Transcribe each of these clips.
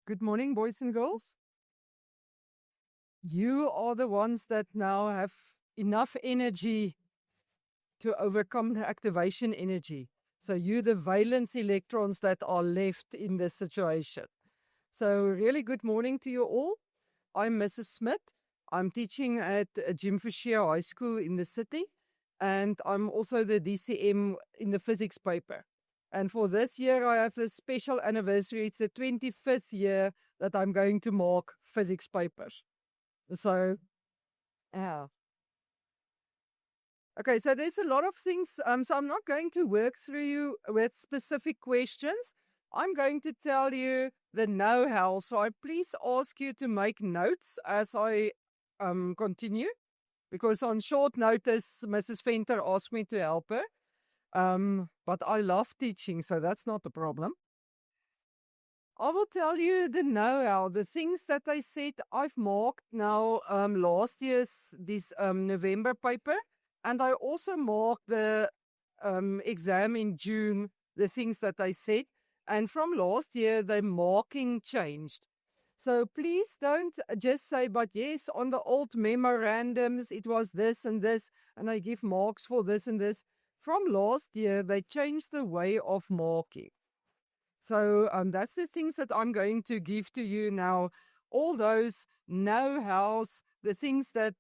Good morning, boys and girls. You are the ones that now have enough energy to overcome the activation energy. So you the valence electrons that are left in this situation. So really good morning to you all. I'm Mrs. Smith. I'm teaching at Jim Fisher High School in the city, and I'm also the DCM in the physics paper. And for this year, I have a special anniversary. It's the 25th year that I'm going to mark physics papers. So, yeah. Okay, so there's a lot of things. So I'm not going to work through you with specific questions. I'm going to tell you the know-how. So I please ask you to make notes as I continue, because on short notice, Mrs. Venter asked me to help her. But I love teaching, so that's not a problem. I will tell you the know-how, the things that I said I've marked now last year's this November paper, and I also marked the exam in June, the things that I said, and from last year the marking changed. So please don't just say, but yes, on the old memorandums it was this and this, and I give marks for this and this. From last year, they changed the way of marking. So that's the things that I'm going to give to you now. All those know-hows, the things that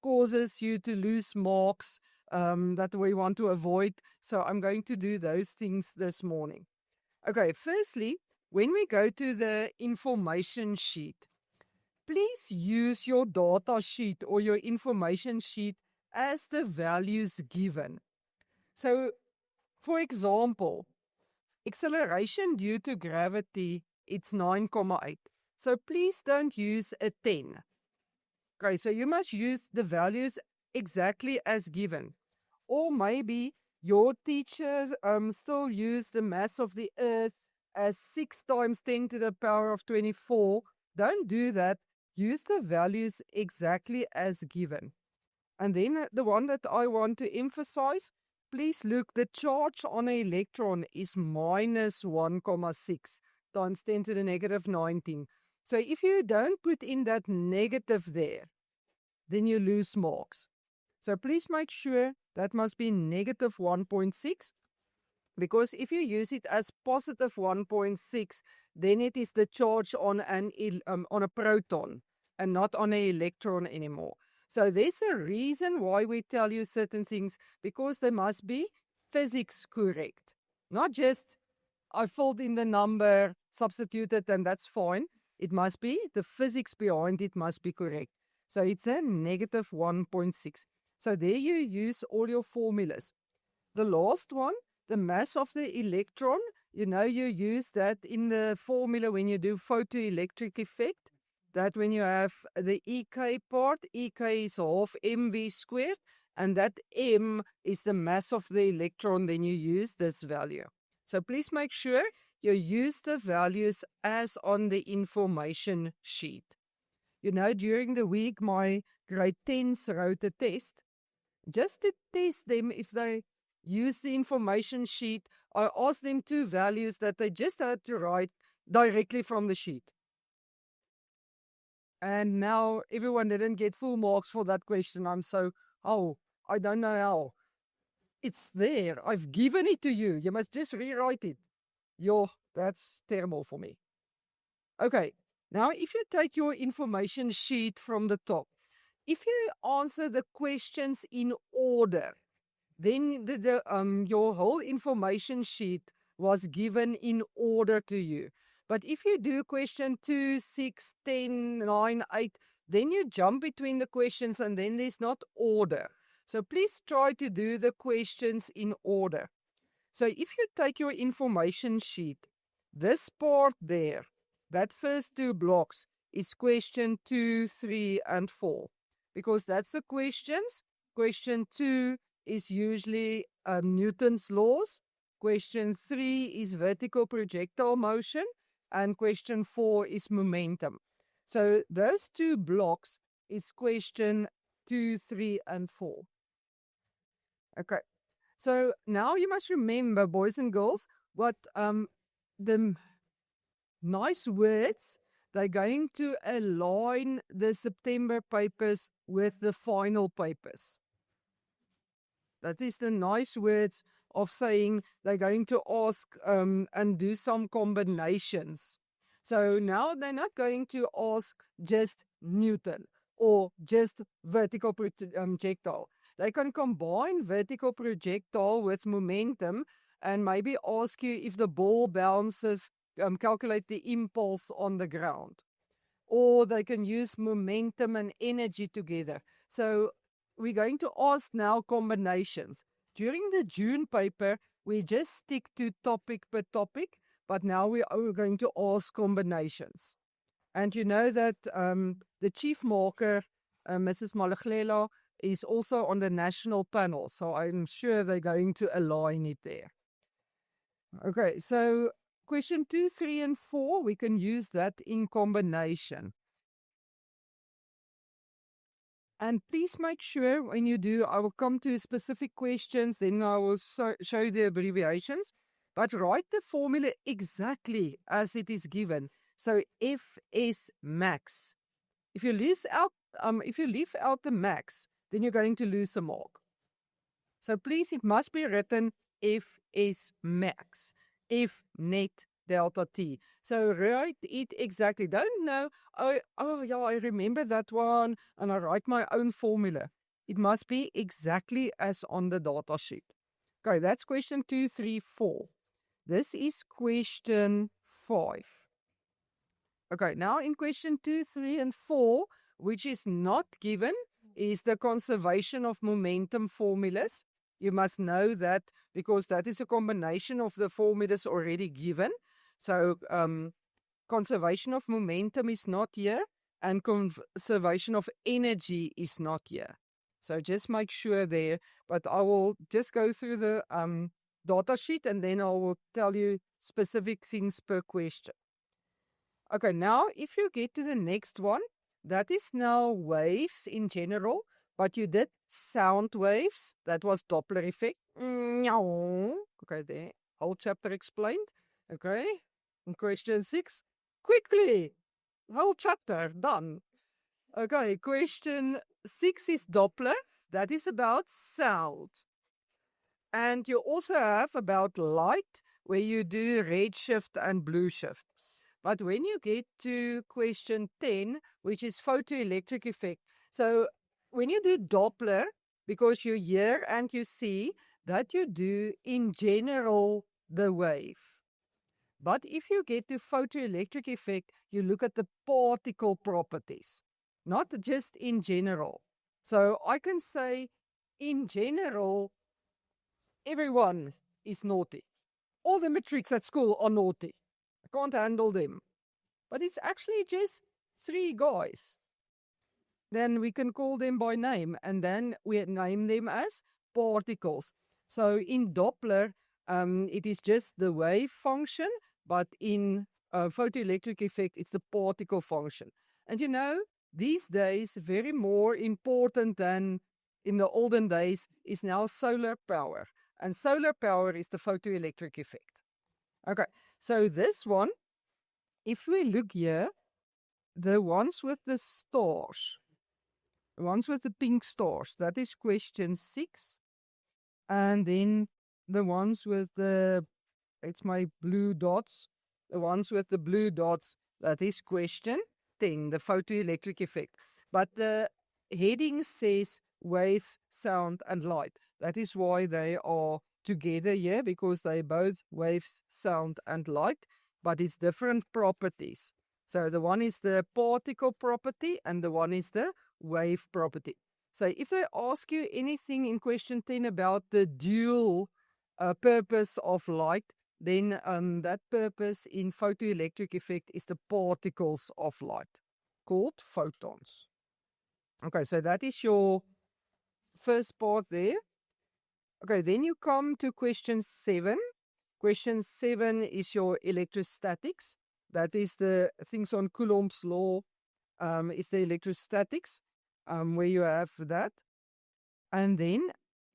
causes you to lose marks that we want to avoid. So I'm going to do those things this morning. Okay, firstly, when we go to the information sheet, please use your data sheet or your information sheet as the values given. So, for example, acceleration due to gravity, it's 9,8. So please don't use a 10. Okay, so you must use the values exactly as given. Or maybe your teacher still use the mass of the earth as 6 times 10 to the power of 24. Don't do that. Use the values exactly as given. And then the one that I want to emphasize, please look, the charge on an electron is minus 1,6 times 10 to the negative 19. So if you don't put in that negative there, then you lose marks. So please make sure that must be negative 1.6, because if you use it as positive 1.6, then it is the charge on a proton and not on an electron anymore. So there's a reason why we tell you certain things, because they must be physics correct. Not just, I filled in the number, substituted, and that's fine. It must be, the physics behind it must be correct. So it's a negative 1.6. So there you use all your formulas. The last one, the mass of the electron, you use that in the formula when you do photoelectric effect. That when you have the EK part, EK is half mv squared, and that m is the mass of the electron, then you use this value. So please make sure you use the values as on the information sheet. During the week, my grade 10s wrote a test. Just to test them if they use the information sheet, I asked them 2 values that they just had to write directly from the sheet. And now everyone didn't get full marks for that question. I don't know how. It's there. I've given it to you. You must just rewrite it. That's terrible for me. Okay, now if you take your information sheet from the top, if you answer the questions in order, then your whole information sheet was given in order to you. But if you do question 2, 6, 10, 9, 8, then you jump between the questions and then there's not order. So please try to do the questions in order. So if you take your information sheet, this part there, that first 2 blocks is question 2, 3, and 4. Because that's the questions. Question 2 is usually Newton's laws. Question 3 is vertical projectile motion. And question 4 is momentum. So those 2 blocks is question 2, 3, and 4. Okay. So now you must remember, boys and girls, what the nice words. They're going to align the September papers with the final papers. That is the nice words of saying they're going to ask and do some combinations. So now they're not going to ask just Newton or just vertical projectile. They can combine vertical projectile with momentum and maybe ask you if the ball bounces, calculate the impulse on the ground. Or they can use momentum and energy together. So we're going to ask now combinations. During the June paper, we just stick to topic per topic, but now we are going to ask combinations. And you know that the chief marker, Mrs. Malaglela, is also on the national panel, so I'm sure they're going to align it there. Okay, so question 2, 3, and 4, we can use that in combination. And please make sure when you do, I will come to specific questions, then I will show you the abbreviations, but write the formula exactly as it is given. So Fs max. If you leave out the max, then you're going to lose a mark. So please, it must be written Fs max, F net delta T. So write it exactly. Don't know, oh yeah, I remember that one, and I write my own formula. It must be exactly as on the data sheet. Okay, that's question 2, 3, 4. This is question 5. Okay, now in question 2, 3, and 4, which is not given, is the conservation of momentum formulas. You must know that because that is a combination of the formulas already given. So conservation of momentum is not here, and conservation of energy is not here. So just make sure there. But I will just go through the data sheet, and then I will tell you specific things per question. Okay, now if you get to the next one, that is now waves in general, but you did sound waves. That was Doppler effect. Okay, there. Whole chapter explained. Okay, and question 6. Quickly. Whole chapter done. Okay, question 6 is Doppler. That is about sound. And you also have about light, where you do redshift and blue shift. But when you get to question 10, which is photoelectric effect, so when you do Doppler, because you hear and you see, that you do in general the wave. But if you get to photoelectric effect, you look at the particle properties, not just in general. So I can say, in general, everyone is naughty. All the matrics at school are naughty. I can't handle them. But it's actually just 3 guys. Then we can call them by name, and then we name them as particles. So in Doppler, it is just the wave function, but in photoelectric effect, it's the particle function. And you know, these days, very more important than in the olden days is now solar power. And solar power is the photoelectric effect. Okay, so this one, if we look here, the ones with the stars, the ones with the pink stars, that is question 6. And then the ones with the, it's my blue dots, the ones with the blue dots, that is question 10, the photoelectric effect. But the heading says wave, sound, and light. That is why they are together here, because they both waves, sound, and light, but it's different properties. So the one is the particle property, and the one is the wave property. So if they ask you anything in question 10 about the dual purpose of light, then that purpose in photoelectric effect is the particles of light, called photons. Okay, so that is your first part there. Okay, then you come to question 7. Question 7 is your electrostatics. That is the things on Coulomb's law, is the electrostatics, where you have that. And then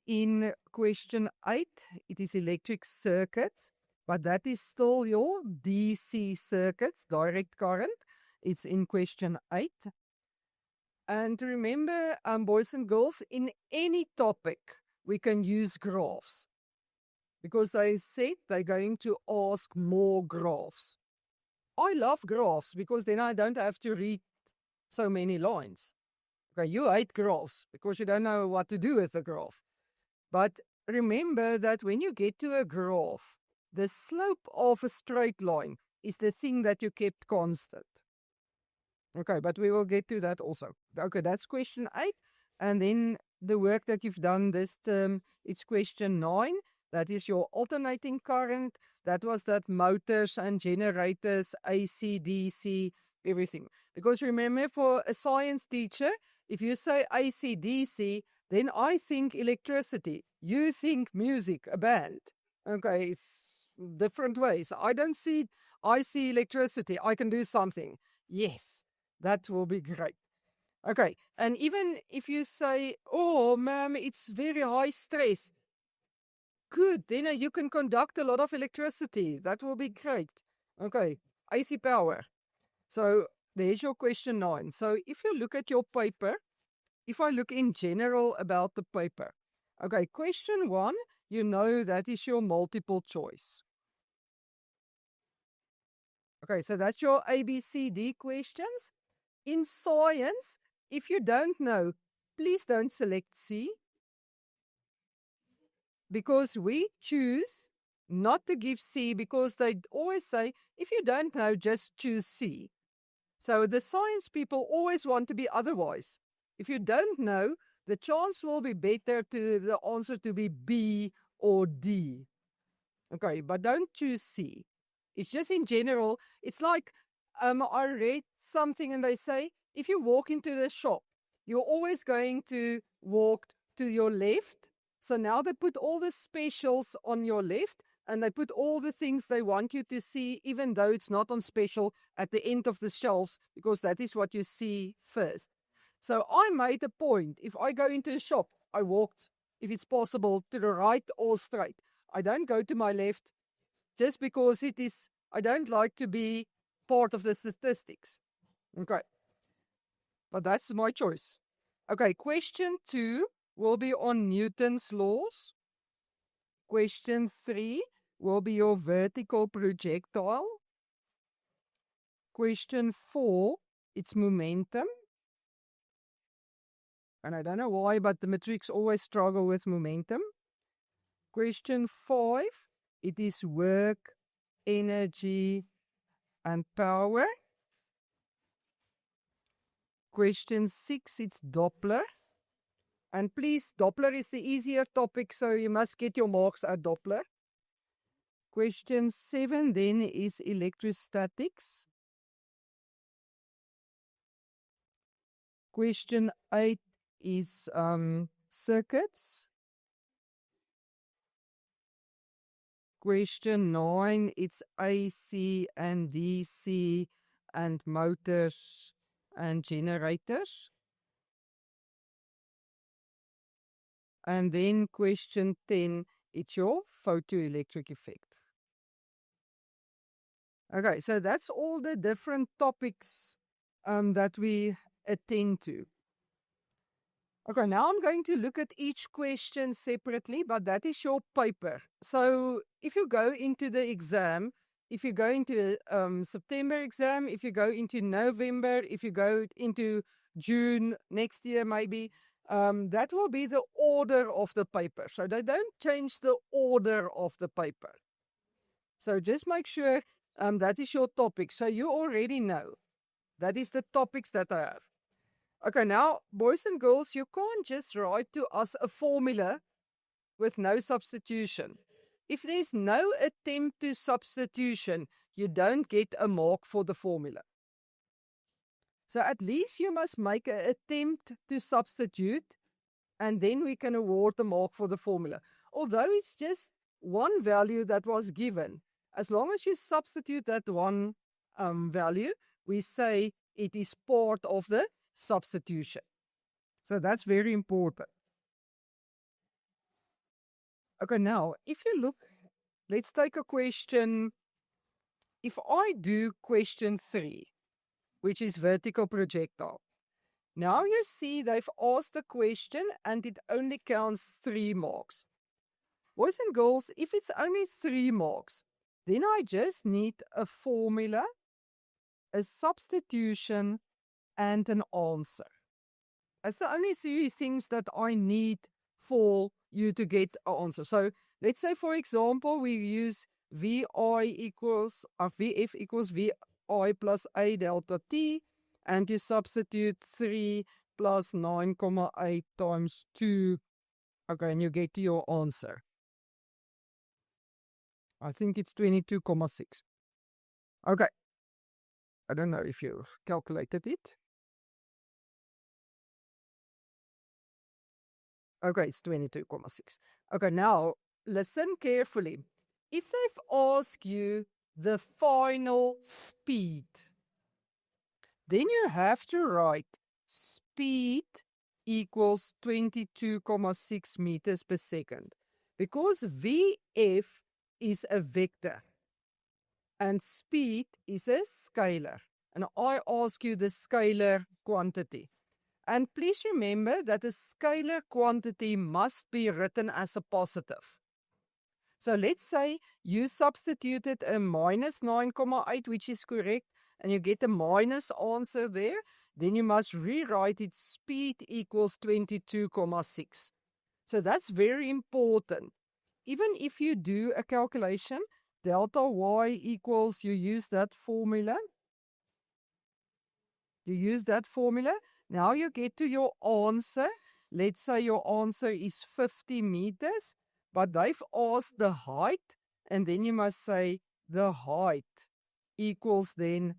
in question 8, it is electric circuits. But that is still your DC circuits, direct current. It's in question 8. And remember, boys and girls, in any topic, we can use graphs. Because they said they're going to ask more graphs. I love graphs because then I don't have to read so many lines. Okay, you hate graphs because you don't know what to do with a graph. But remember that when you get to a graph, the slope of a straight line is the thing that you kept constant. Okay, but we will get to that also. Okay, that's question 8. And then the work that you've done this term, it's question 9. That is your alternating current. That was that motors and generators, AC, DC, everything. Because remember, for a science teacher, if you say AC, DC, then I think electricity. You think music, a band. Okay, it's different ways. I see electricity. I can do something. Yes, that will be great. Okay, and even if you say, oh, ma'am, it's very high stress. Good, then you can conduct a lot of electricity. That will be great. Okay, AC power. So there's your question 9. So if you look at your paper, if I look in general about the paper. Okay, question 1, you know that is your multiple choice. Okay, so that's your ABCD questions. In science, if you don't know, please don't select C. Because we choose not to give C because they always say, if you don't know, just choose C. So the science people always want to be otherwise. If you don't know, the chance will be better to the answer to be B or D. Okay, but don't choose C. It's just in general, it's like I read something and they say, if you walk into the shop, you're always going to walk to your left. So now they put all the specials on your left and they put all the things they want you to see, even though it's not on special, at the end of the shelves, because that is what you see first. So I made a point. If I go into a shop, I walked, if it's possible, to the right or straight. I don't go to my left just because I don't like to be part of the statistics. Okay. But that's my choice. Okay, question 2 will be on Newton's laws. Question 3 will be your vertical projectile. Question 4, it's momentum. And I don't know why, but the matrics always struggle with momentum. Question 5, it is work, energy, and power. Question 6, it's Doppler. And please, Doppler is the easier topic, so you must get your marks at Doppler. Question 7 then is electrostatics. Question 8 is circuits. Question 9, it's AC and DC and motors and generators. And then question 10, it's your photoelectric effect. Okay, so that's all the different topics that we attend to. Okay, now I'm going to look at each question separately, but that is your paper. So if you go into the exam, if you go into September exam, if you go into November, if you go into June next year maybe, that will be the order of the paper. So they don't change the order of the paper. So just make sure that is your topic. So you already know. That is the topics that I have. Okay, now, boys and girls, you can't just write to us a formula with no substitution. If there's no attempt to substitution, you don't get a mark for the formula. So at least you must make an attempt to substitute, and then we can award the mark for the formula. Although it's just one value that was given, as long as you substitute that one value, we say it is part of the substitution. So that's very important. Okay, now, if you look let's take a question. If I do question 3, which is vertical projectile. Now you see they've asked the question and it only counts 3 marks. Boys and girls, if it's only 3 marks, then I just need a formula, a substitution, and an answer. That's the only 3 things that I need for you to get an answer. So let's say, for example, we use VF equals VI plus A delta T, and you substitute 3 plus 9,8 times 2. Okay, and you get to your answer. I think it's 22,6. Okay. I don't know if you calculated it. Okay, it's 22,6. Okay, now listen carefully. If they've asked you the final speed, then you have to write speed equals 22,6 meters per second. Because VF is a vector and speed is a scalar. And I ask you the scalar quantity. And please remember that a scalar quantity must be written as a positive. So let's say you substituted a minus 9,8, which is correct, and you get a minus answer there, then you must rewrite it speed equals 22,6. So that's very important. Even if you do a calculation, delta y equals, you use that formula. Now you get to your answer. Let's say your answer is 50 meters, but they've asked the height, and then you must say the height equals then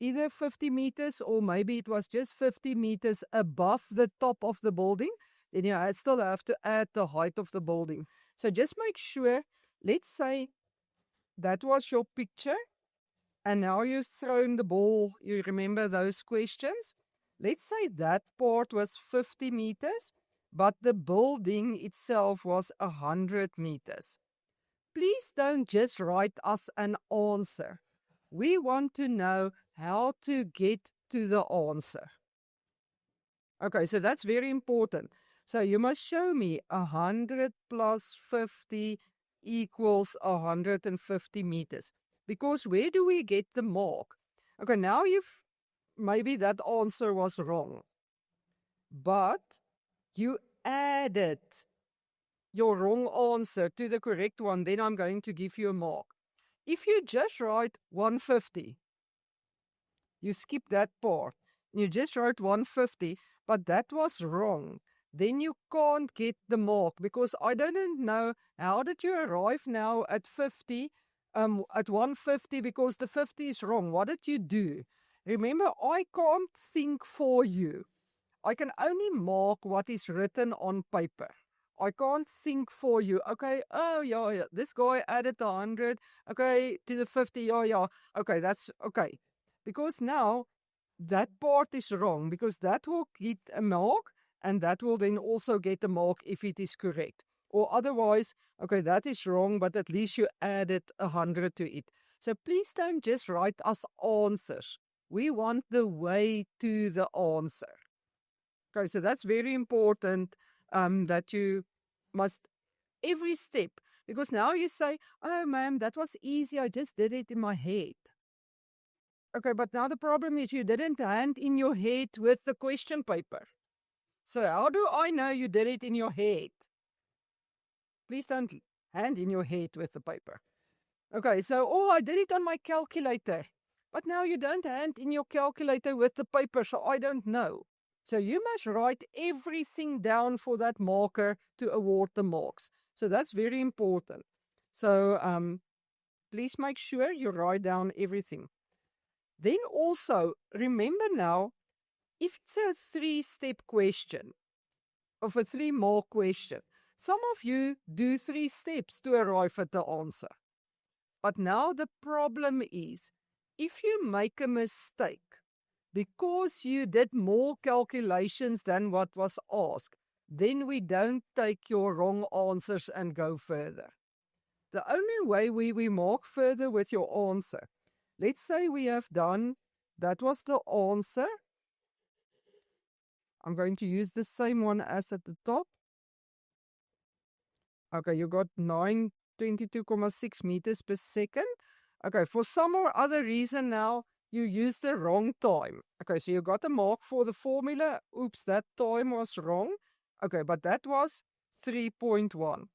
either 50 meters or maybe it was just 50 meters above the top of the building. Then you still have to add the height of the building. So just make sure, let's say that was your picture, and now you've thrown the ball. You remember those questions? Let's say that part was 50 meters, but the building itself was 100 meters. Please don't just write us an answer. We want to know how to get to the answer. Okay, so that's very important. So you must show me 100 plus 50 equals 150 meters. Because where do we get the mark? Okay, now maybe that answer was wrong. But you added your wrong answer to the correct one, then I'm going to give you a mark. If you just write 150, you skip that part. You just wrote 150, but that was wrong. Then you can't get the mark because I don't know how did you arrive now at 50, at 150 because the 50 is wrong. What did you do? Remember, I can't think for you. I can only mark what is written on paper. I can't think for you. Okay, oh yeah, this guy added 100. Okay, to the 50, yeah. Okay, that's okay. Because now that part is wrong because that will get a mark and that will then also get a mark if it is correct. Or otherwise, okay, that is wrong, but at least you added 100 to it. So please don't just write us answers. We want the way to the answer. Okay, so that's very important that you must, every step, because now you say, oh ma'am, that was easy, I just did it in my head. Okay, but now the problem is you didn't hand in your head with the question paper. So how do I know you did it in your head? Please don't hand in your head with the paper. Okay, so, I did it on my calculator. But now you don't hand in your calculator with the paper, so I don't know. So you must write everything down for that marker to award the marks. So that's very important. So please make sure you write down everything. Then also, remember now, if it's a 3-step question, of a 3-mark question, some of you do 3 steps to arrive at the answer. But now the problem is, if you make a mistake, because you did more calculations than what was asked, then we don't take your wrong answers and go further. The only way we mark further with your answer. Let's say we have done, that was the answer. I'm going to use the same one as at the top. Okay, you got 922.6 meters per second. Okay, for some or other reason now, you used the wrong time. Okay, so you got a mark for the formula. Oops, that time was wrong. Okay, but that was 3.1.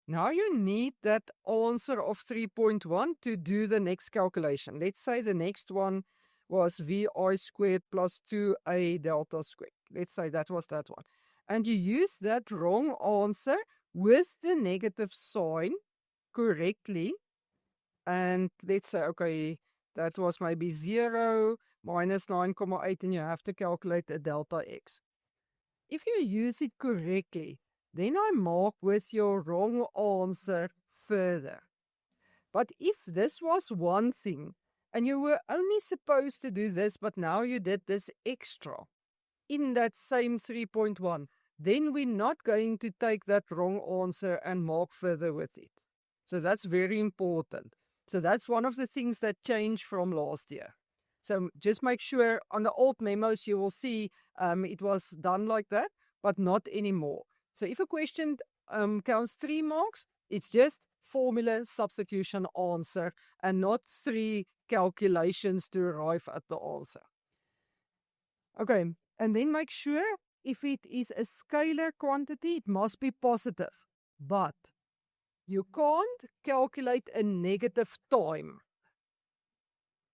Now you need that answer of 3.1 to do the next calculation. Let's say the next one was VI squared plus 2A delta squared. Let's say that was that one. And you use that wrong answer with the negative sign correctly. And let's say, okay, that was maybe 0 minus 9.8, and you have to calculate a delta x. If you use it correctly, then I mark with your wrong answer further. But if this was one thing, and you were only supposed to do this, but now you did this extra in that same 3.1, then we're not going to take that wrong answer and mark further with it. So that's very important. So that's one of the things that changed from last year. So just make sure on the old memos you will see it was done like that, but not anymore. So if a question counts 3 marks, it's just formula, substitution, answer, and not 3 calculations to arrive at the answer. Okay, and then make sure if it is a scalar quantity, it must be positive. But you can't calculate a negative time.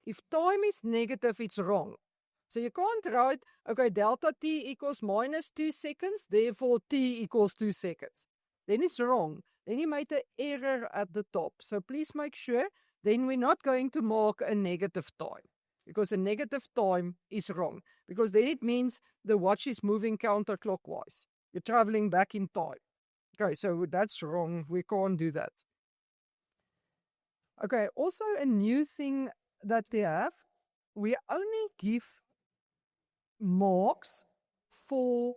If time is negative, it's wrong. So you can't write, okay, delta t equals minus 2 seconds, therefore t equals 2 seconds. Then it's wrong. Then you made an error at the top. So please make sure, then we're not going to mark a negative time. Because a negative time is wrong. Because then it means the watch is moving counterclockwise. You're traveling back in time. Okay, so that's wrong. We can't do that. Okay, also a new thing that they have, we only give marks for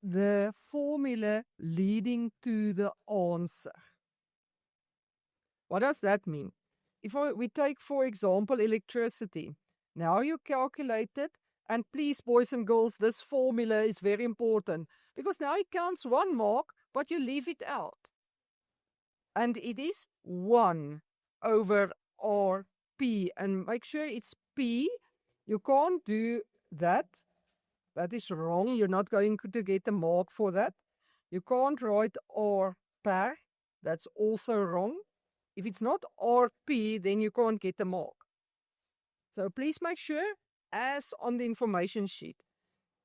the formula leading to the answer. What does that mean? If we take, for example, electricity. Now you calculate it, and please, boys and girls, this formula is very important, because now it counts 1 mark, but you leave it out. And it is 1 over RP, and make sure it's P. You can't do that. That is wrong. You're not going to get a mark for that. You can't write R per. That's also wrong. If it's not RP, then you can't get a mark. So please make sure, as on the information sheet.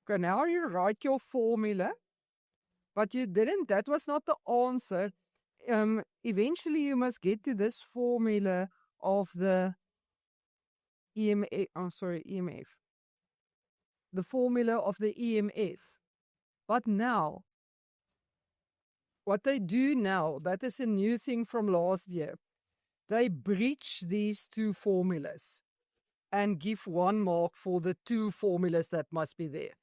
Okay, now you write your formula, but you didn't. That was not the answer. Eventually you must get to this formula of the EMF. The formula of the EMF. But now, what they do now, that is a new thing from last year. They breach these 2 formulas and give 1 mark for the 2 formulas that must be there.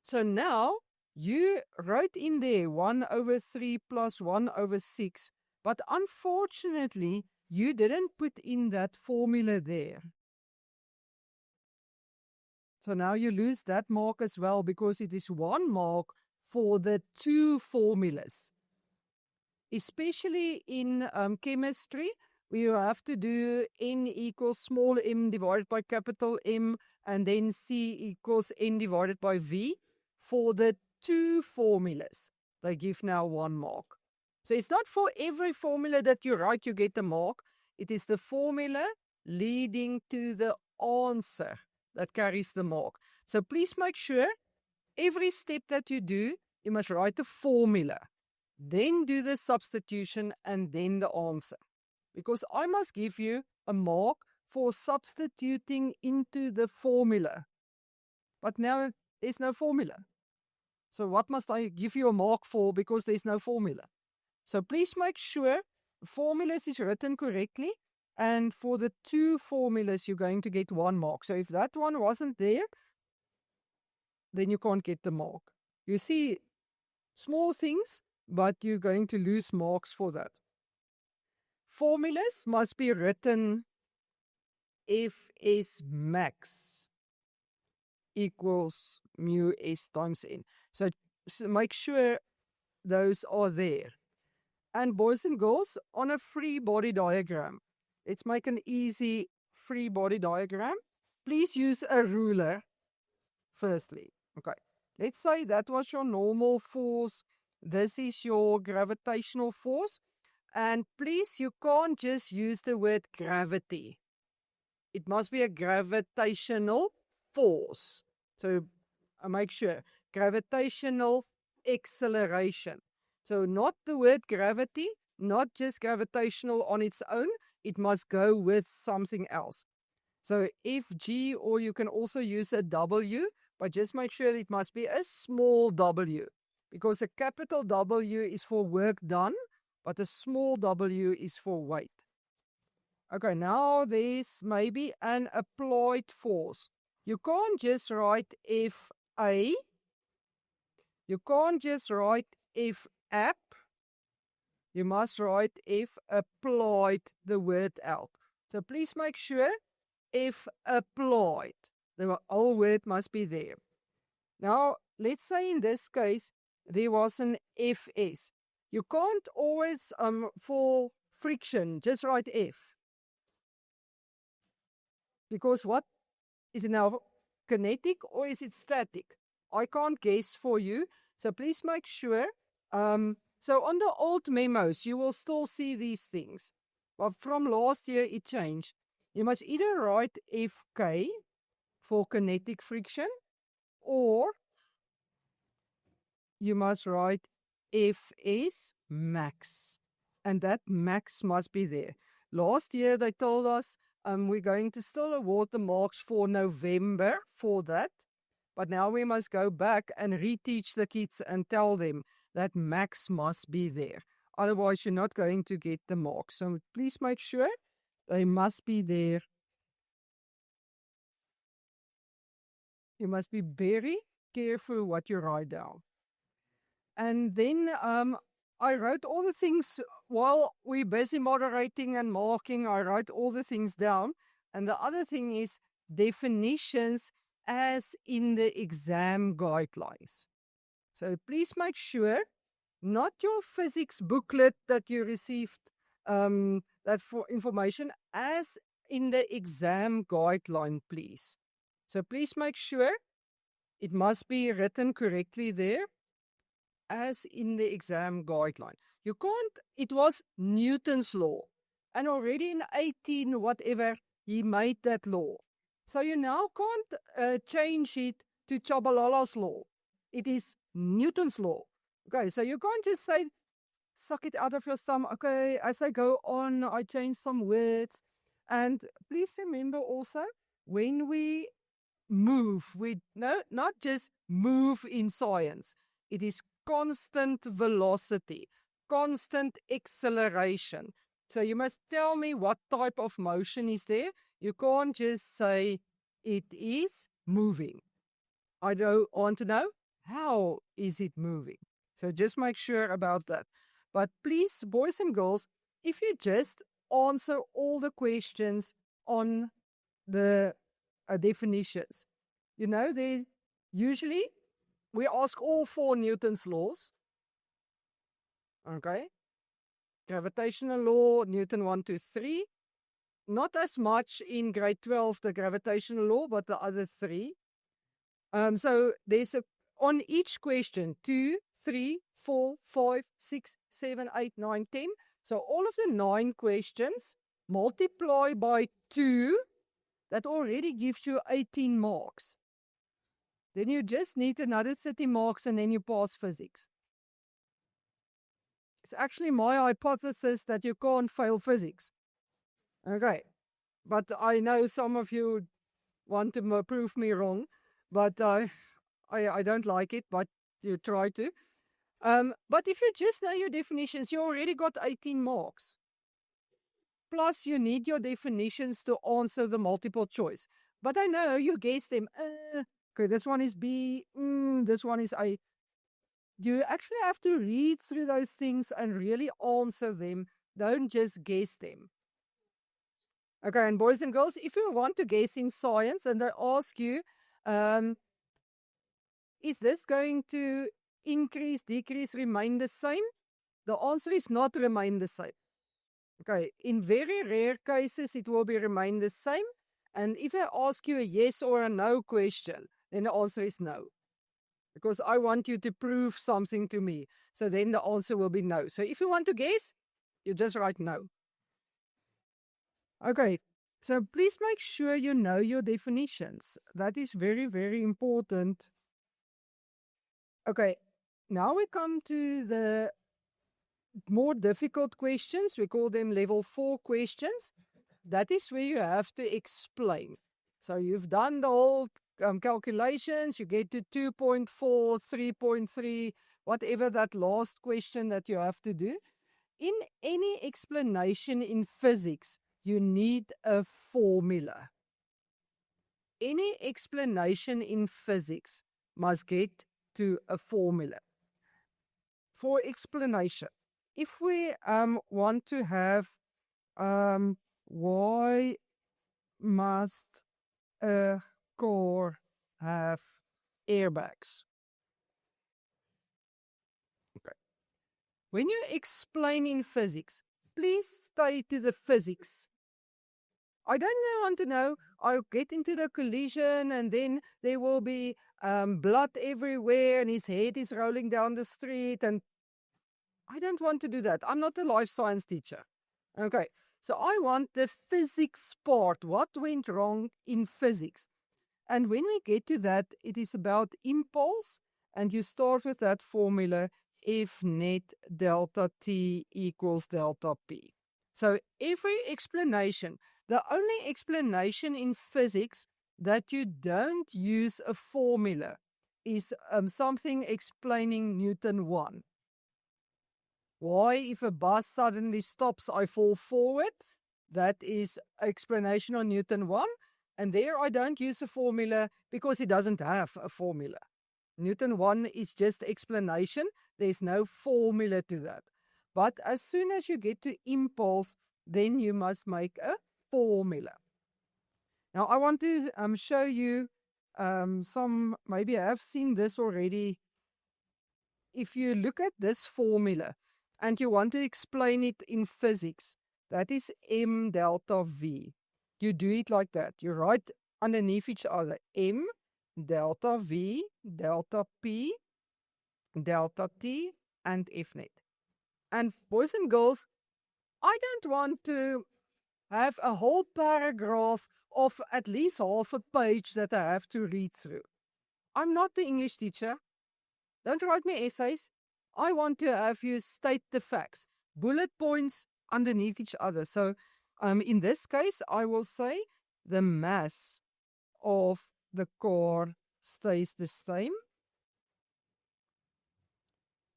So now, you wrote in there 1 over 3 plus 1 over 6, but unfortunately, you didn't put in that formula there. So now you lose that mark as well, because it is 1 mark for the 2 formulas. Especially in chemistry, we have to do N equals small m divided by capital M, and then C equals N divided by V. For the 2 formulas, they give now 1 mark. So it's not for every formula that you write you get a mark. It is the formula leading to the answer that carries the mark. So please make sure every step that you do, you must write a formula. Then do the substitution and then the answer. Because I must give you a mark for substituting into the formula. But now there's no formula. So what must I give you a mark for, because there's no formula? So please make sure the formulas is written correctly. And for the 2 formulas, you're going to get 1 mark. So if that one wasn't there, then you can't get the mark. You see, small things, but you're going to lose marks for that. formulas must be written Fs max equals mu S times N. So make sure those are there. And boys and girls, on a free body diagram, let's make an easy free body diagram. Please use a ruler firstly. Okay, let's say that was your normal force. This is your gravitational force. And please, you can't just use the word gravity. It must be a gravitational force. So make sure, gravitational acceleration. So not the word gravity, not just gravitational on its own. It must go with something else. So Fg, or you can also use a W, but just make sure it must be a small w, because a capital W is for work done, but a small w is for weight. Okay, now there's maybe an applied force. You can't just write Fa. You can't just write F app. You must write F applied, the word out. So please make sure F applied. The whole word must be there. Now, let's say in this case, there was an Fs. You can't always, for friction, just write F. Because what is it now, kinetic or is it static? I can't guess for you. So please make sure. So on the old memos, you will still see these things. But from last year, it changed. You must either write Fk for kinetic friction, or you must write Fs max. And that max must be there. Last year, they told us we're going to still award the marks for November for that. But now we must go back and reteach the kids and tell them that max must be there. Otherwise, you're not going to get the marks. So please make sure they must be there. You must be very careful what you write down. And then I wrote all the things while we're busy moderating and marking. I write all the things down. And the other thing is definitions as in the exam guidelines. So please make sure, not your physics booklet that you received, that for information, as in the exam guideline, please. So please make sure it must be written correctly there, as in the exam guideline. You can't, it was Newton's law. And already in 18 whatever, he made that law. So you now can't change it to Chabalala's law. It is Newton's law. Okay, so you can't just say, suck it out of your thumb. Okay, as I go on, I change some words. And please remember also, when we move, not just move in science. It is constant velocity, constant acceleration. So you must tell me what type of motion is there. You can't just say it is moving. I don't want to know how is it moving. So just make sure about that. But please, boys and girls, if you just answer all the questions on the definitions, there's usually we ask all 4 Newton's laws. Okay. Gravitational law, Newton 1, 2, 3. Not as much in grade 12, the gravitational law, but the other 3. So there's on each question, 2, 3, 4, 5, 6, 7, 8, 9, 10. So all of the 9 questions multiply by 2. That already gives you 18 marks. Then you just need another 30 marks and then you pass physics. It's actually my hypothesis that you can't fail physics. Okay, but I know some of you want to prove me wrong, but I don't like it, but you try to. But if you just know your definitions, you already got 18 marks. Plus, you need your definitions to answer the multiple choice. But I know you guess them. Okay, this one is B, this one is A. You actually have to read through those things and really answer them. Don't just guess them. Okay, and boys and girls, if you want to guess in science and they ask you, is this going to increase, decrease, remain the same? The answer is not remain the same. Okay, in very rare cases, it will be remain the same. And if I ask you a yes or a no question, then the answer is no. Because I want you to prove something to me. So then the answer will be no. So if you want to guess, you just write no. Okay, so please make sure you know your definitions. That is very, very important. Okay, now we come to the more difficult questions. We call them level 4 questions. That is where you have to explain. So you've done the whole calculations, you get to 2.4, 3.3, whatever that last question that you have to do. In any explanation in physics, you need a formula. Any explanation in physics must get to a formula. For explanation, if we want to have why must a car have airbags? Okay. When you explain in physics, please stay to the physics. I don't want to know, I'll get into the collision and then there will be blood everywhere and his head is rolling down the street, and I don't want to do that. I'm not a life science teacher. Okay, so I want the physics part. What went wrong in physics? And when we get to that, it is about impulse, and you start with that formula, F net delta T equals delta P. So every explanation, the only explanation in physics that you don't use a formula is something explaining Newton 1. Why, if a bus suddenly stops, I fall forward? That is explanation on Newton 1. And there I don't use a formula because it doesn't have a formula. Newton 1 is just explanation. There's no formula to that. But as soon as you get to impulse, then you must make a formula. Now I want to show you some, maybe I have seen this already. If you look at this formula and you want to explain it in physics, that is m delta v. You do it like that. You write underneath each other m delta v, delta p, delta t, and f net. And boys and girls, I don't want to have a whole paragraph of at least half a page that I have to read through. I'm not the English teacher. Don't write me essays. I want to have you state the facts. Bullet points underneath each other. So in this case, I will say the mass of the car stays the same.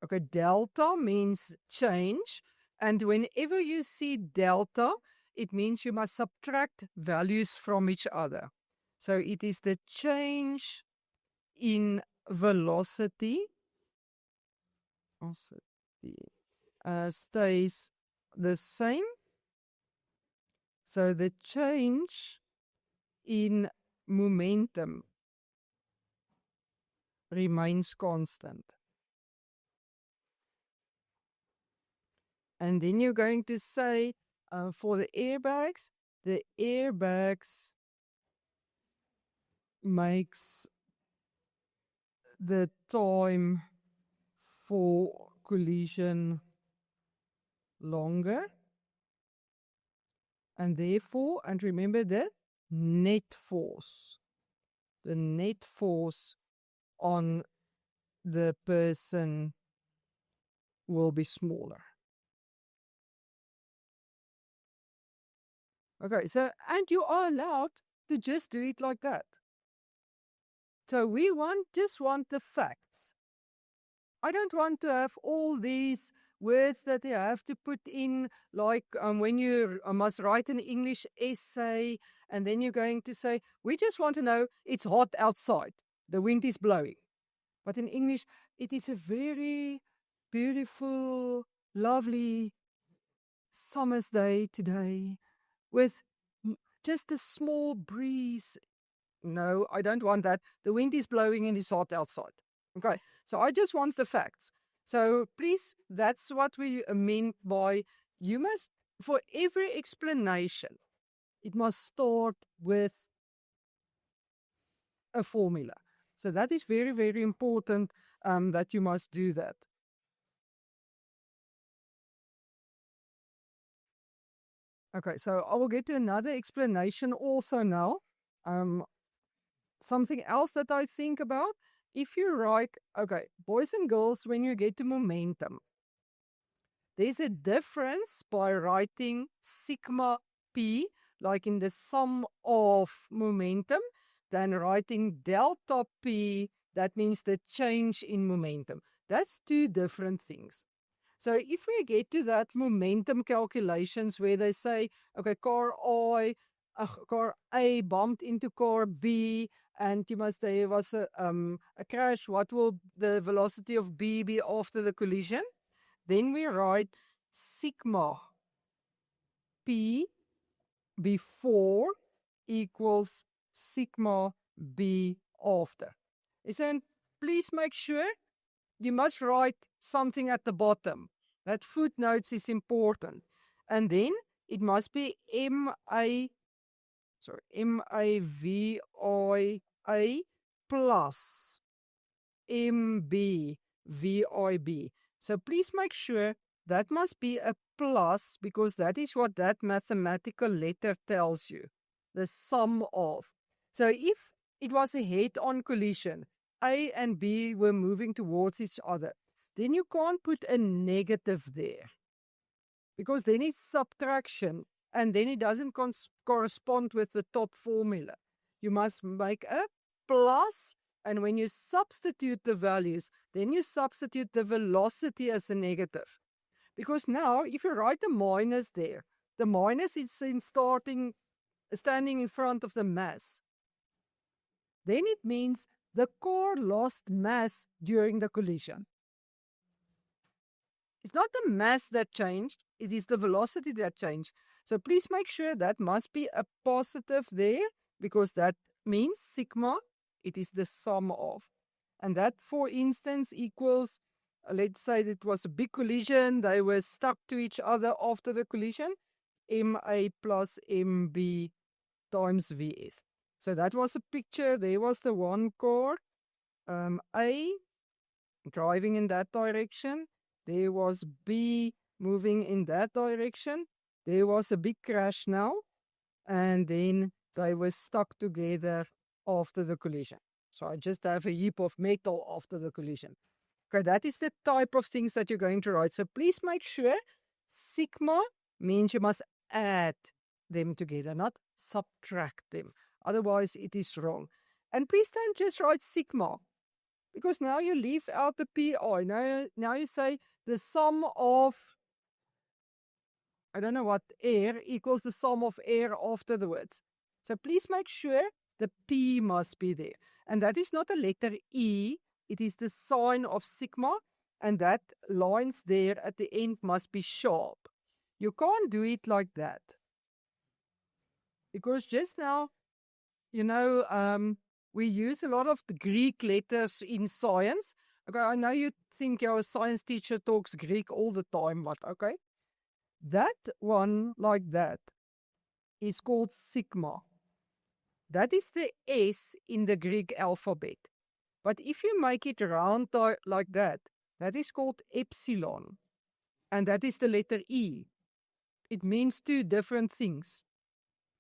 Okay, delta means change. And whenever you see delta, it means you must subtract values from each other. So it is the change in velocity stays the same. So the change in momentum remains constant. And then you're going to say, for the airbags makes the time for collision longer. And therefore, and remember that net force, the net force on the person will be smaller. Okay, so, and you are allowed to just do it like that. So we just want the facts. I don't want to have all these words that you have to put in, like when you must write an English essay, and then you're going to say, we just want to know it's hot outside, the wind is blowing. But in English, it is a very beautiful, lovely summer's day today with just a small breeze. No, I don't want that. The wind is blowing and it's hot outside. Okay, so I just want the facts. So please, that's what we mean by you must, for every explanation, it must start with a formula. So that is very, very important that you must do that. Okay, so I will get to another explanation also now. Something else that I think about, if you write, okay, boys and girls, when you get to momentum, there's a difference by writing sigma p, like in the sum of momentum, than writing delta p, that means the change in momentum. That's two different things. So if we get to that momentum calculations where they say, okay, car A bumped into car B, and there was a crash, what will the velocity of B be after the collision? Then we write sigma P before equals sigma B after. So please make sure you must write something at the bottom. That footnotes is important. And then it must be MAVIA plus MBVIB. So please make sure that must be a plus, because that is what that mathematical letter tells you, the sum of. So if it was a head-on collision, A and B were moving towards each other, then you can't put a negative there, because then it's subtraction, and then it doesn't correspond with the top formula. You must make a plus, and when you substitute the values, then you substitute the velocity as a negative. Because now, if you write a minus there, the minus is standing in front of the mass. Then it means the car lost mass during the collision. It's not the mass that changed, it is the velocity that changed. So please make sure that must be a positive there, because that means sigma, it is the sum of. And that, for instance, equals, let's say it was a big collision, they were stuck to each other after the collision, MA plus MB times VF. So that was a picture. There was the one car, A, driving in that direction. There was B moving in that direction. There was a big crash now. And then they were stuck together after the collision. So I just have a heap of metal after the collision. Okay, that is the type of things that you're going to write. So please make sure sigma means you must add them together, not subtract them. Otherwise, it is wrong. And please don't just write sigma, because now you leave out the PI. Now you say the sum of, I don't know what, air equals the sum of air after the words. So please make sure the P must be there. And that is not a letter E. It is the sign of sigma. And that lines there at the end must be sharp. You can't do it like that. Because just now, we use a lot of the Greek letters in science. Okay, I know you think your science teacher talks Greek all the time, but okay. That one like that is called sigma. That is the S in the Greek alphabet. But if you make it round like that, that is called epsilon. And that is the letter E. It means two different things.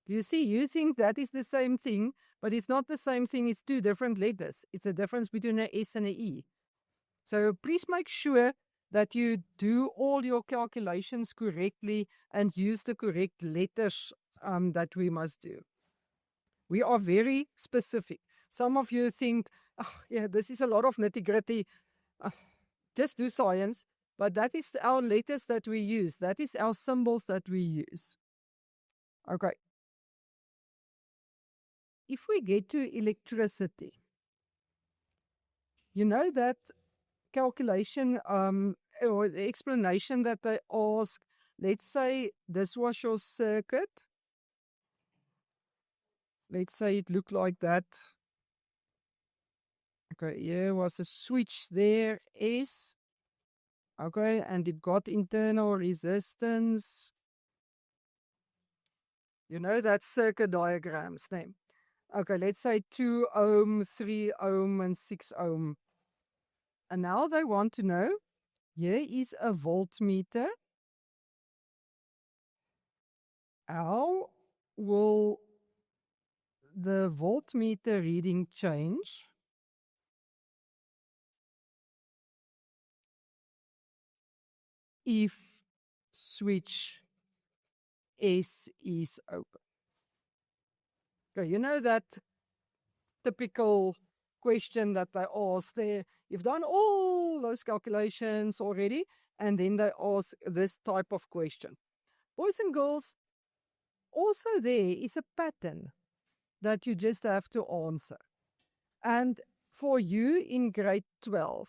You see, you think that is the same thing, but it's not the same thing. It's two different letters. It's a difference between an S and an E. So please make sure that you do all your calculations correctly and use the correct letters that we must do. We are very specific. Some of you think, this is a lot of nitty-gritty. Just do science. But that is our letters that we use. That is our symbols that we use. Okay. If we get to electricity, you know that calculation or the explanation that they ask, let's say this was your circuit. Let's say it looked like that. Okay, here was a switch there, S. Okay, and it got internal resistance. You know that circuit diagrams name. Okay, let's say 2 ohm, 3 ohm, and 6 ohm. And now they want to know, here is a voltmeter. How will the voltmeter reading change if switch S is open? Okay, you know that typical question that they ask there. You've done all those calculations already, and then they ask this type of question. Boys and girls, also there is a pattern that you just have to answer. And for you in grade 12,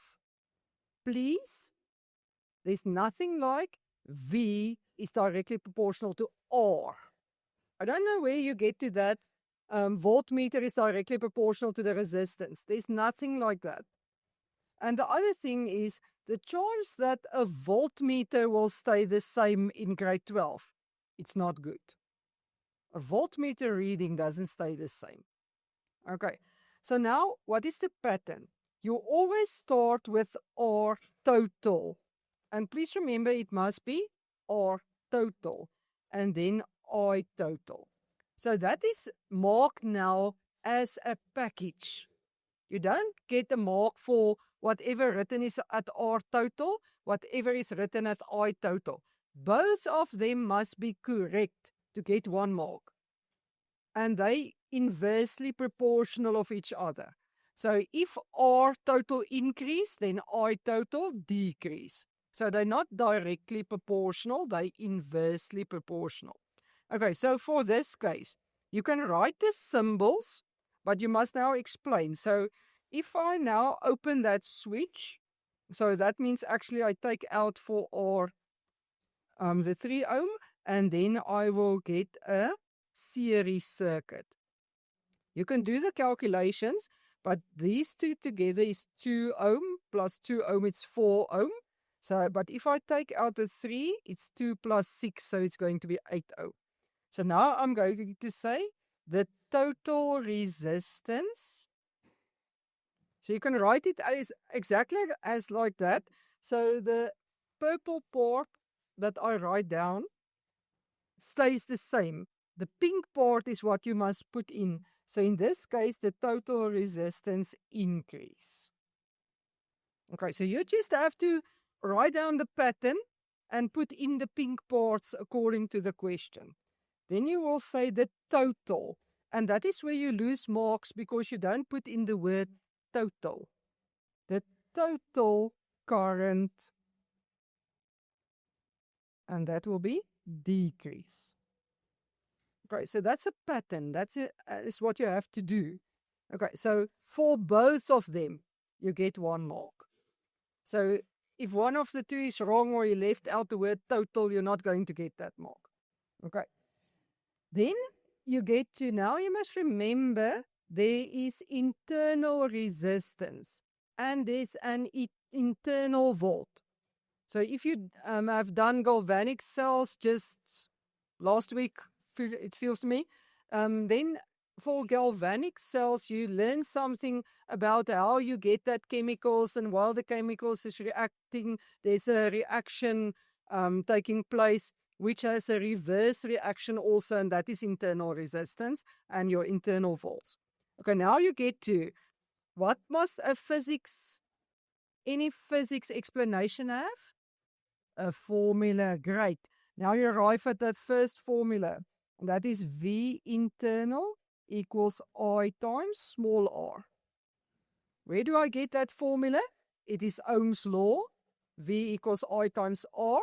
please, there's nothing like V is directly proportional to R. I don't know where you get to that. Voltmeter is directly proportional to the resistance. There's nothing like that. And the other thing is the chance that a voltmeter will stay the same in grade 12. It's not good. A voltmeter reading doesn't stay the same. Okay, so now what is the pattern? You always start with R total. And please remember it must be R total and then I total. So that is marked now as a package. You don't get a mark for whatever written is at R total, whatever is written at I total. Both of them must be correct to get one mark. And they inversely proportional of each other. So if R total increase, then I total decrease. So they're not directly proportional, they're inversely proportional. Okay, so for this case, you can write the symbols, but you must now explain. So if I now open that switch, so that means actually I take out for R the 3 ohm, and then I will get a series circuit. You can do the calculations, but these two together is 2 ohm plus 2 ohm, it's 4 ohm. So, but if I take out the 3, it's 2 plus 6, so it's going to be 8 ohm. So now I'm going to say the total resistance. So you can write it as exactly as like that. So the purple part that I write down stays the same. The pink part is what you must put in. So in this case, the total resistance increase. Okay, so you just have to write down the pattern and put in the pink parts according to the question. Then you will say the total. And that is where you lose marks because you don't put in the word total. The total current. And that will be decrease. Okay, so that's a pattern. That is what you have to do. Okay, so for both of them, you get 1 mark. So if one of the two is wrong or you left out the word total, you're not going to get that mark. Okay. Then you get to, now you must remember there is internal resistance and there's an internal volt. So if you have done galvanic cells just last week, it feels to me, then for galvanic cells, you learn something about how you get that chemicals, and while the chemicals is reacting, there's a reaction taking place, which has a reverse reaction also, and that is internal resistance and your internal volts. Okay, now you get to, what must any physics explanation have? A formula, great. Now you arrive at that first formula, and that is V internal equals I times small r. Where do I get that formula? It is Ohm's law. V equals I times R.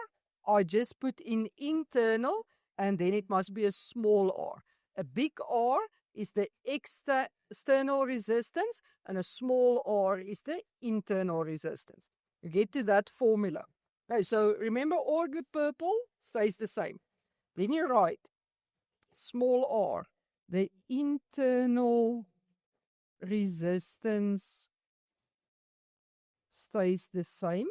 I just put in internal, and then it must be a small r. A big R is the external resistance, and a small r is the internal resistance. You get to that formula. Okay, so remember all the purple stays the same. Then you write small r, the internal resistance stays the same.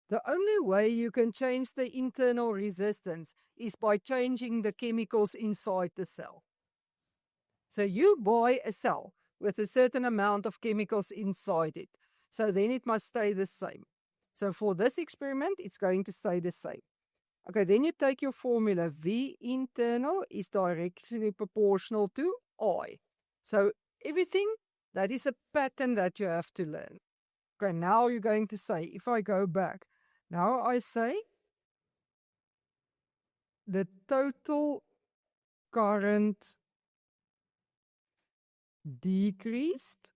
The only way you can change the internal resistance is by changing the chemicals inside the cell. So you buy a cell with a certain amount of chemicals inside it. So then it must stay the same. So for this experiment, it's going to stay the same. Okay, then you take your formula. V internal is directly proportional to I. So everything, that is a pattern that you have to learn. Okay, now you're going to say, if I go back, now I say the total current decreased.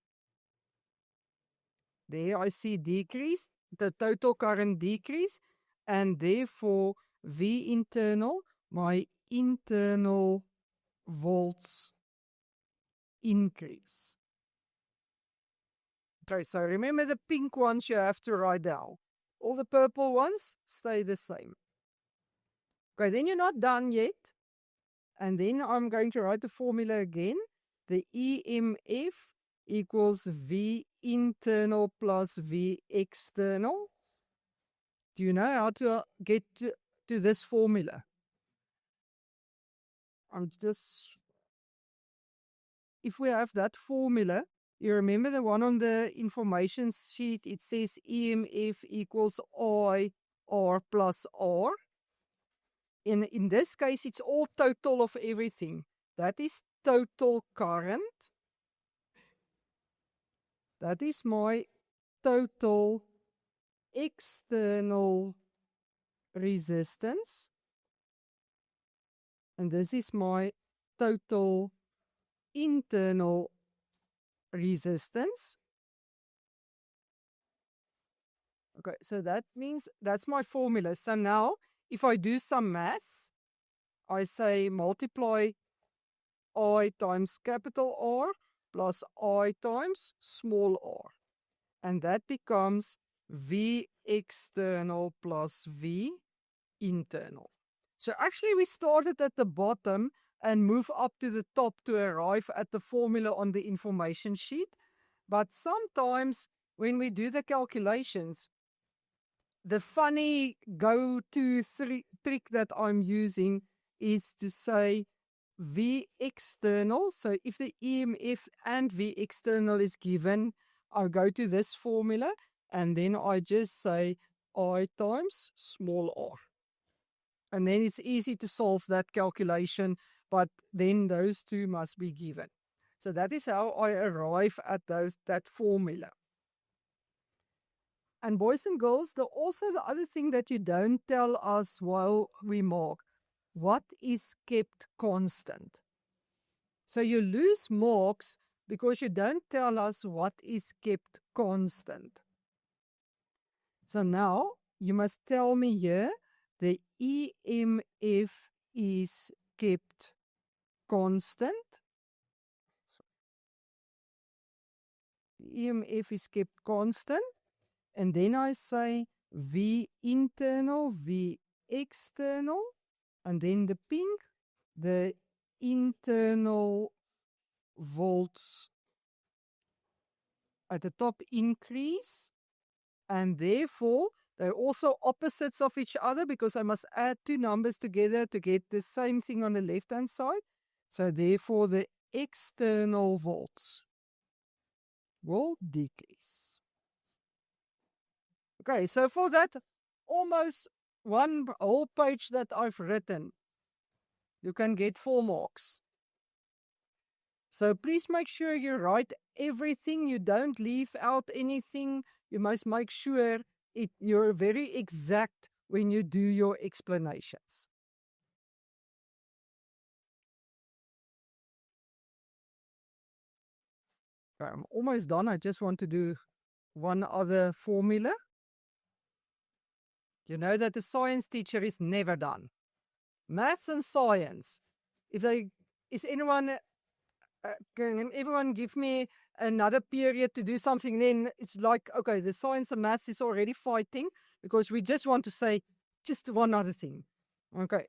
There I see decreased, the total current decrease, and therefore V internal, my internal volts increase. Okay, so remember the pink ones you have to write down. All the purple ones stay the same. Okay, then you're not done yet. And then I'm going to write the formula again. The EMF equals V internal plus V external. Do you know how to get to this formula? If we have that formula, you remember the one on the information sheet, it says EMF equals I R plus R. In this case, it's all total of everything. That is total current. That is my total external resistance. And this is my total internal resistance. Okay, so that means that's my formula. So now, if I do some maths, I say multiply I times capital R plus I times small r. And that becomes V external plus V internal. So actually we started at the bottom and move up to the top to arrive at the formula on the information sheet. But sometimes when we do the calculations, the funny go-to trick that I'm using is to say V external. So if the EMF and V external is given, I'll go to this formula and then I just say I times small r. And then it's easy to solve that calculation, but then those two must be given. So that is how I arrive at that formula. And boys and girls, the other thing that you don't tell us while we mark, what is kept constant? So you lose marks because you don't tell us what is kept constant. So now you must tell me here the EMF is kept constant. The EMF is kept constant. And then I say V internal, V external. And then the pink, the internal volts at the top increase. And therefore, they're also opposites of each other because I must add two numbers together to get the same thing on the left-hand side. So therefore, the external volts will decrease. Okay, so for that, almost one whole page that I've written, you can get 4 marks. So please make sure you write everything. You don't leave out anything. You must make sure you're very exact when you do your explanations. Okay, I'm almost done. I just want to do one other formula. You know that the science teacher is never done. Maths and science. Can everyone give me another period to do something, then it's like, okay, the science and maths is already fighting because we just want to say just one other thing. Okay.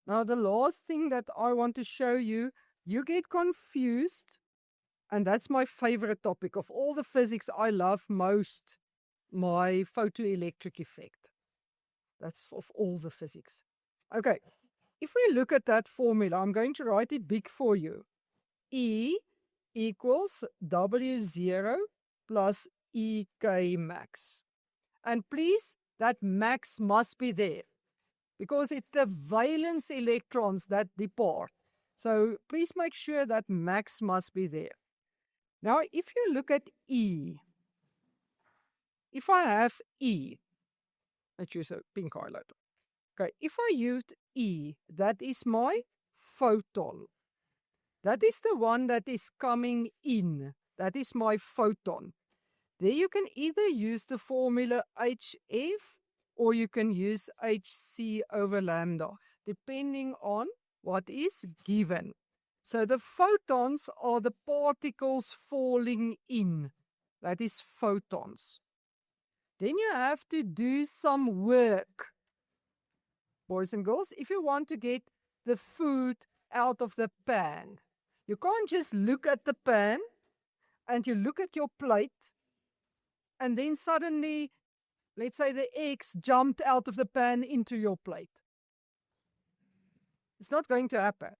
Now, the last thing that I want to show you, you get confused, and that's my favorite topic. Of all the physics, I love most my photoelectric effect. That's of all the physics. Okay, if we look at that formula, I'm going to write it big for you. E equals W0 plus EK max. And please, that max must be there because it's the valence electrons that depart. So please make sure that max must be there. Now, if you look at E, if I have E, let's use a pink highlighter. Okay, if I use E, that is my photon. That is the one that is coming in. That is my photon. There you can either use the formula HF or you can use HC over lambda, depending on what is given. So the photons are the particles falling in. That is photons. Then you have to do some work. Boys and girls, if you want to get the food out of the pan, you can't just look at the pan and you look at your plate and then suddenly, let's say the eggs jumped out of the pan into your plate. It's not going to happen.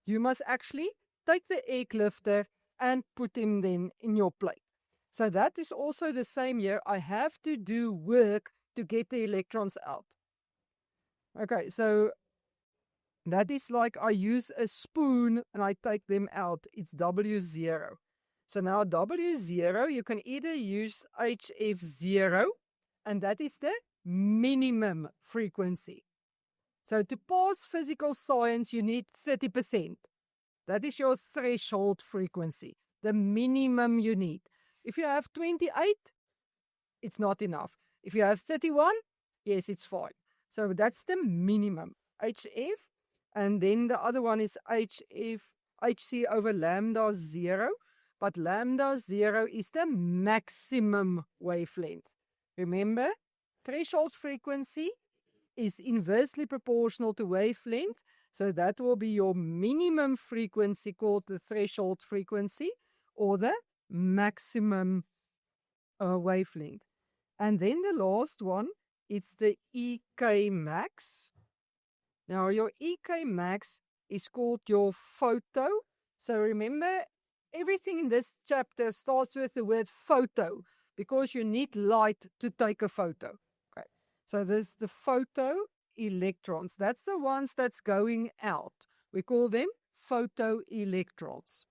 You must actually take the egg lifter and put them then in your plate. So that is also the same here. I have to do work to get the electrons out. Okay, so that is like I use a spoon and I take them out. It's W0. So now W0, you can either use HF0, and that is the minimum frequency. So to pass physical science, you need 30%. That is your threshold frequency, the minimum you need. If you have 28, it's not enough. If you have 31, yes, it's fine. So that's the minimum, HF. And then the other one is HC over lambda 0. But lambda 0 is the maximum wavelength. Remember, threshold frequency is inversely proportional to wavelength. So that will be your minimum frequency called the threshold frequency or the maximum wavelength. And then the last one, it's the EK max. Now your EK max is called your photo. So remember, everything in this chapter starts with the word photo because you need light to take a photo. Okay. So there's the photo electrons. That's the ones that's going out. We call them photoelectrons.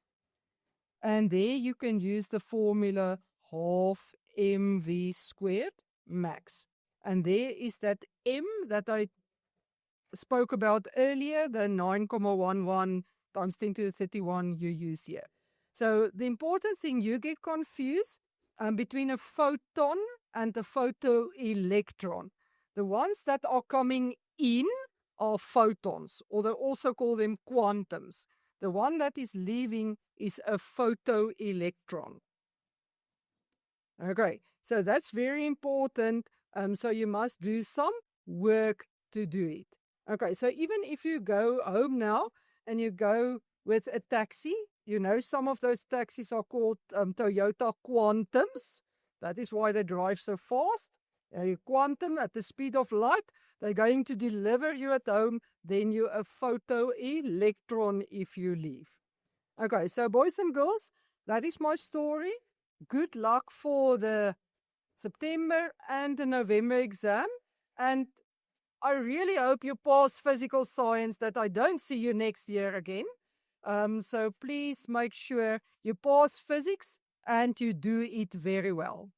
And there you can use the formula half mv squared max. And there is that m that I spoke about earlier, the 9,11 times 10 to the 31 you use here. So the important thing, you get confused between a photon and a photoelectron. The ones that are coming in are photons, or they also call them quantums. The one that is leaving is a photoelectron. Okay, so that's very important. So you must do some work to do it. Okay, so even if you go home now and you go with a taxi, you know some of those taxis are called Toyota Quantums. That is why they drive so fast. A quantum at the speed of light, they're going to deliver you at home, then you're a photoelectron if you leave. Okay, so boys and girls, that is my story. Good luck for the September and the November exam. And I really hope you pass physical science, that I don't see you next year again. So please make sure you pass physics and you do it very well.